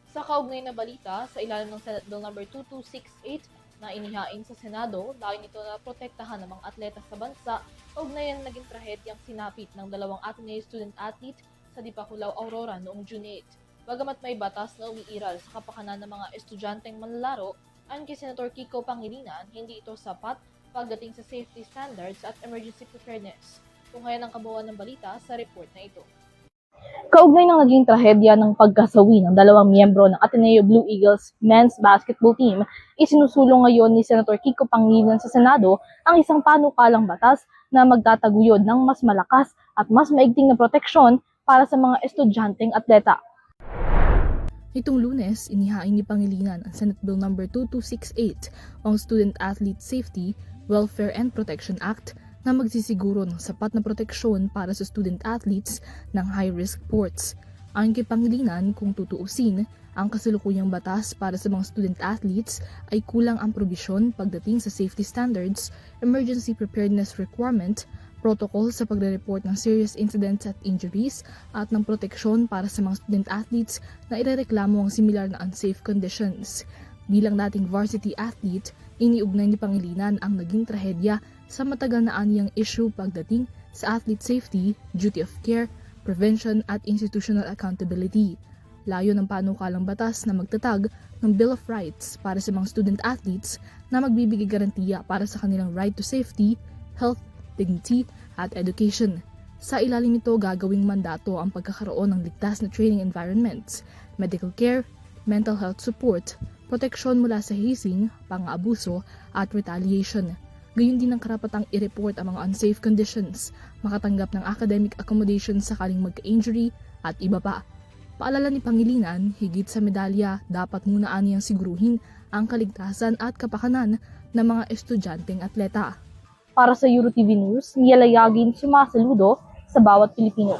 Sa kaugnay na balita, sa ilalim ng Senate Bill No. 2268 na inihain sa Senado, layo nito na protektahan ng mga atleta sa bansa, kaugnay ang naging trahedyang sinapit ng dalawang Ateneo student-athlete sa Dipakulaw, Aurora noong June 8. Bagamat may batas na umiiral sa kapakanan ng mga estudyanteng manlalaro, ayon kay Senator Kiko Pangilinan, hindi ito sapat pagdating sa safety standards at emergency preparedness. Tunghayan ang kabuuan ng balita sa report na ito. Kaugnay ng naging trahedya ng pagkasawi ng dalawang miyembro ng Ateneo Blue Eagles men's basketball team, isinusulong ngayon ni Senator Kiko Pangilinan sa Senado ang isang panukalang batas na magtataguyod ng mas malakas at mas maigting na proteksyon para sa mga estudyanteng atleta. Nitong Lunes, inihain ni Pangilinan ang Senate Bill No. 2268 o ang Student Athlete Safety, Welfare and Protection Act na magsisiguro ng sapat na proteksyon para sa student athletes ng high-risk sports. Ayon kay Pangilinan, kung tutuusin, ang kasalukuyang batas para sa mga student athletes ay kulang ang probisyon pagdating sa safety standards, emergency preparedness requirement, protocol sa pagre-report ng serious incidents at injuries, at ng proteksyon para sa mga student athletes na irereklamo ang similar na unsafe conditions. Bilang dating varsity athlete, iniugnay ni Pangilinan ang naging trahedya sa matagal na anyang issue pagdating sa athlete safety, duty of care, prevention at institutional accountability. Layo ng panukalang batas na magtatag ng Bill of Rights para sa mga student athletes na magbibigay garantiya para sa kanilang right to safety, health, dignity at education. Sa ilalim nito, gagawing mandato ang pagkakaroon ng ligtas na training environments, medical care, mental health support, proteksyon mula sa hazing, pang-aabuso at retaliation. Gayon din ang karapatang i-report ang mga unsafe conditions, makatanggap ng academic accommodation sakaling magka-injury at iba pa. Paalala ni Pangilinan, higit sa medalya, dapat muna aniyang siguruhin ang kaligtasan at kapakanan ng mga estudyanteng atleta. Para sa EuroTV News, Miela Yagin, sumasaludo sa bawat Pilipino.